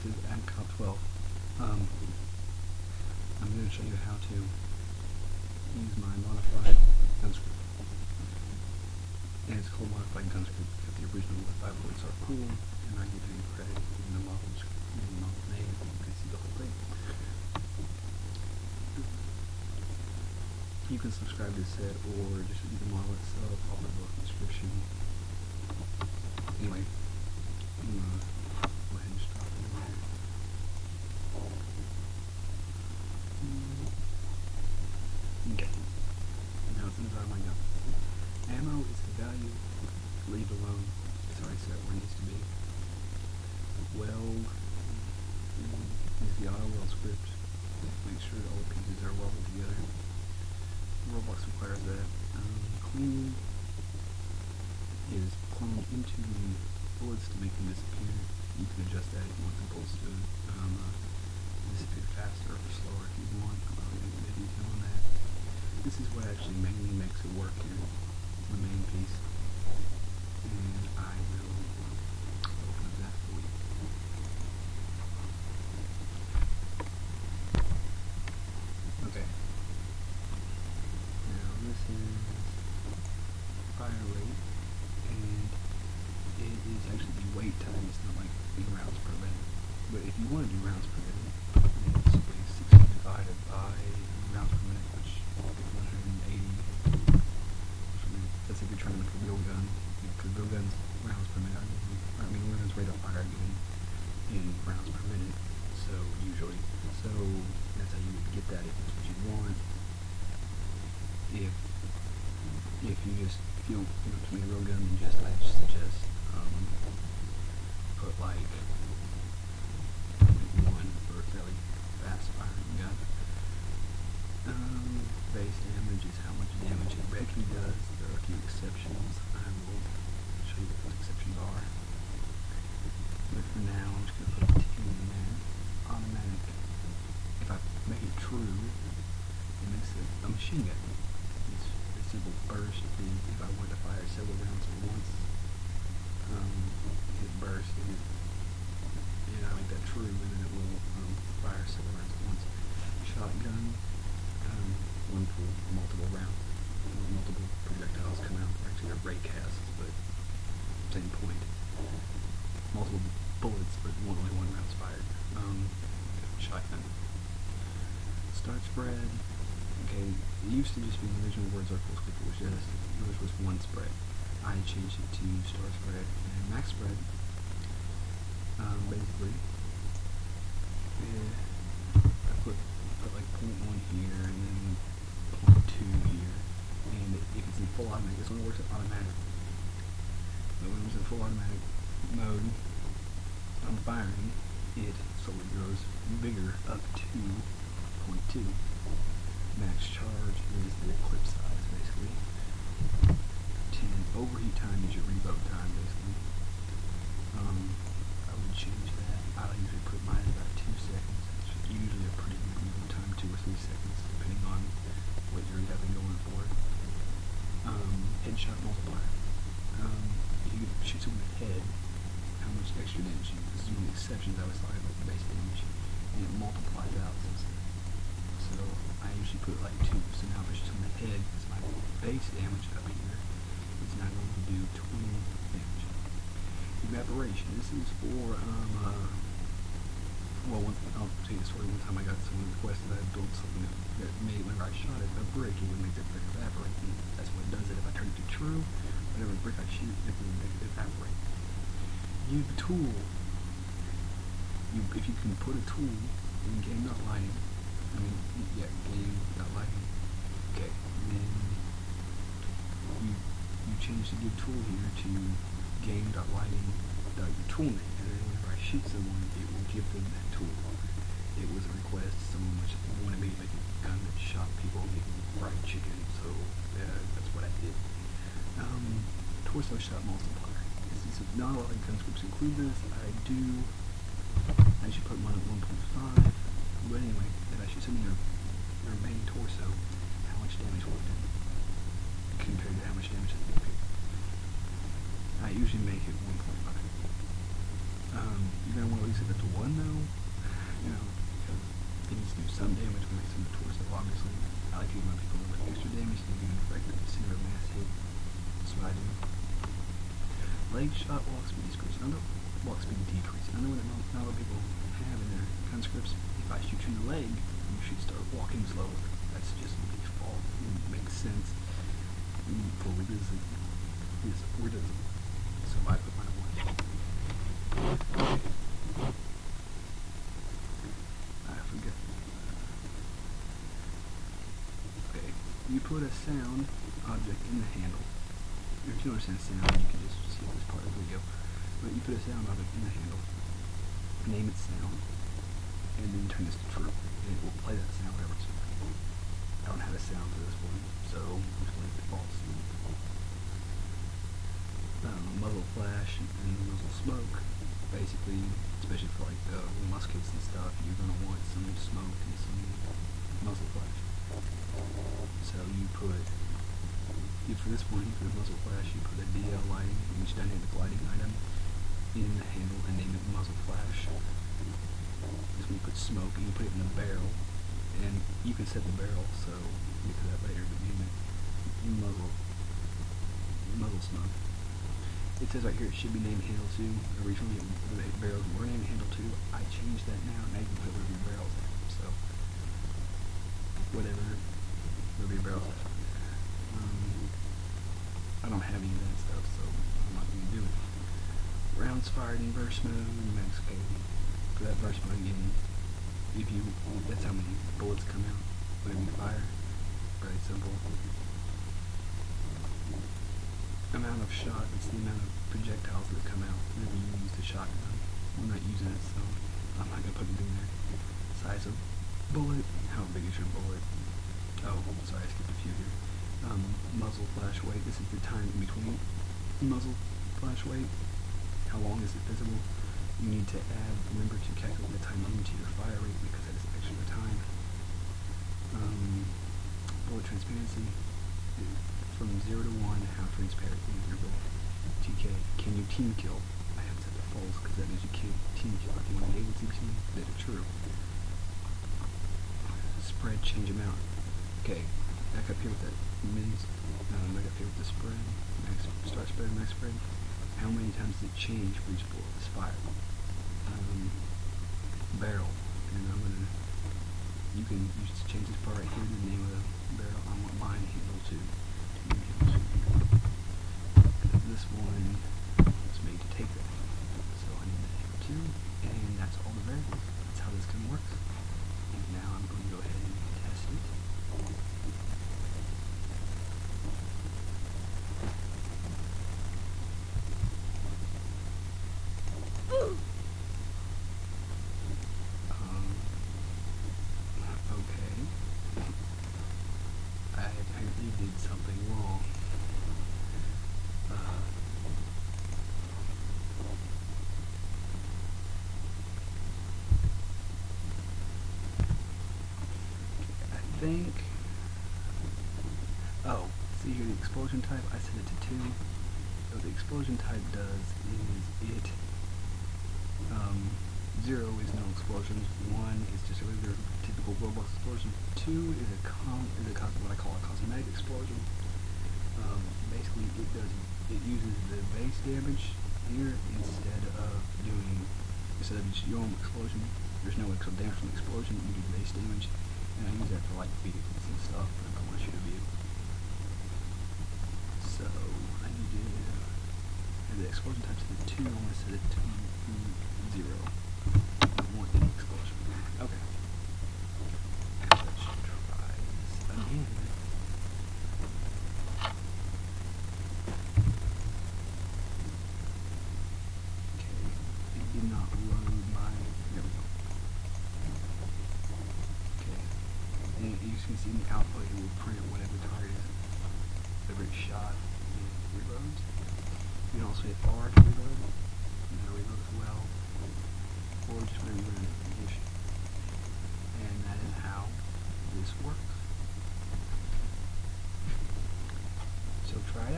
this is AMCOP 12. I'm going to show you how to use my modified gun script. And it's called modified gun script because the original with 5 bullets are cool, and I give you credit in the model name. You can see the whole thing. You can subscribe to this set or just read the model itself off of the description. Anyway, I'm going to go ahead and stop it there. Okay. Now it's inside my gun. Ammo is the value. Leave alone. It's already set where it needs to be. Weld is the auto weld script. Make sure that all the pieces are welded together. Roblox requires that. Clean is plumbed into the bullets to make them disappear. You can adjust that if you want the bullets to disappear faster or slower if you want. I'm not going to get into detail on that. This is what actually mainly makes it work here, the main piece. And I will open up that for you. Okay. Now this is fire rate, and it is actually the wait time. It's not like the rounds per minute. But if you want to do rounds per minute, then it's simply 60 divided by rounds per minute, which is 180. That's if you're trying to make a real gun. Because real guns, rounds per minute, real guns rate of fire are given in rounds per minute. So usually, that's how you would get that if that's what you want. If you don't want to make a real gun, then I just suggest put like 1 for a fairly fast firing gun. Base damage is how much damage it regularly does. There are a few exceptions. I will show you what those exceptions are. But for now, I'm just going to put a 10 in there. Automatic. If I make it true, it makes it a machine gun. It's simple burst is if I want to fire several rounds at once. Hit burst and I make that true, and then it will fire several rounds at once. Shotgun. One pull, multiple rounds, multiple projectiles come out. Actually, they're ray casts, but same point. Multiple bullets, but only one round's fired. Shotgun. Start spread. Okay, it used to just be the original word circle script, which yours was one spread. I changed it to start spread and max spread. Basically, I put like 0.1 here and then 0.2 here, and if it's in full automatic, this only works at automatic. But when it's in full automatic mode, I'm firing it so it goes bigger up to 0.2. Max charge is the clip size, basically. 10 overheat time is your reload time, basically. I would change that. I usually put mine at about 2 seconds. It's usually a pretty good reload time, 2 or 3 seconds, depending on what you're having going for it. Headshot multiplier. If you could shoot someone in the head, how much extra damage you do. This is one of the exceptions I was talking about, the base damage, and it multiplies out. So I usually put like 2. So now if I shoot someone in the head, it's my base damage up here. It's now going to do 20 damage. Evaporation. This is for I'll tell you a story. One time I got someone requested that I build something that made, whenever I shot it, a brick, it would make that brick evaporate. And that's what does it. If I turn it to true, whatever brick I shoot, it will make it evaporate. Use the tool. If you can put a tool in game.lighting, game.lighting. Okay, and then you change the give tool here to game.lighting.tool name, and then whenever I shoot someone, it will give them that tool. It was a request. Someone wanted me to make a gun that shot people making fried chicken, so that's what I did. Torso shot multiplier. Not a lot of gun scripts include this. I should put mine at 1.5. But anyway, if I shoot something in your main torso, how much damage will it do compared to how much damage it will do? I usually make it 1.5. You're going to want to at least set that to 1 though, some damage when I send it towards them. Obviously, I like to give my people a little bit extra damage to give right at the center of mass hit. That's what I do. Leg shot, walk speed decrease. Another walk speed decrease. Another one that not a lot of people have in their conscripts. If I shoot you in the leg, you should start walking slower. That's just default. It makes sense. For realism, so I put my one. I forget. Okay, you put a sound object in the handle. If you don't understand sound, you can just skip this part of the video. But you put a sound object in the handle, name it sound, and then turn this to true, and it will play that sound wherever it's. I don't have a sound for this one, so I'm just going to leave it false. Muzzle flash and muzzle smoke. Basically, especially for like muskets and stuff, you're going to want some smoke and some muzzle flash. So for this one, for the muzzle flash, you put a DL lighting, each dynamic lighting item, in the handle and name it muzzle flash. This one you put smoke and you put it in the barrel, and you can set the barrel, so we'll get to that later, but you name it muzzle smoke. It says right here it should be named handle 2. Originally the barrels were named handle 2. I changed that now you can put whatever your barrels at. So whatever your barrels at. I don't have any of that stuff, so I'm not going to do it. Rounds fired in burst mode, max code. For that burst mode again, that's how many bullets come out whenever you fire. Very simple. Amount of shot, it's the amount of projectiles that come out whenever you use the shotgun. We're not using it, so I'm not going to put it in there. Size of bullet, how big is your bullet? Oh, sorry, I skipped a few here. Muzzle flash weight, this is the time in between muzzle flash weight. How long is it visible? You need to remember to calculate the time into your fire rate because that is extra time. Bullet transparency. From 0 to 1, how transparent is your bullet? TK. Can you team kill? I have set to false because that means you can't team kill. If you want to be able to team, that is true. Spread change amount. Okay, back up here with that minis. Back up here with the spread. Max start spread, max spread. How many times does it change for each bullet that's fired? Barrel. And you can just change this part right here, the name of the barrel. I want mine handle 2. This one was made to take that. So I need that handle 2, and that's all the variables. That's how this gun works. And now I'm going to go ahead and test it. Okay. I apparently did something wrong. See here the explosion type, I set it to 2. What the explosion type does is 0 is no explosions, 1 is just a regular typical Roblox explosion, 2 is what I call a cosmetic explosion. Basically it uses the base damage here instead of just your own explosion. There's no extra damage from the explosion, you do base damage, and I use that for like vehicles and stuff if I want to shoot a vehicle. So I need to have the explosion type to the 2, I want to set it to 0. I don't want any explosion. Okay. Let's try this again. Did not load my, there we go. Okay, and you can see in the output it will print whatever target is, whatever it's shot, and it reloads. You can also hit R to reload, and that'll reload as well, or just whenever you're in a position. And that is how this works. So try it out.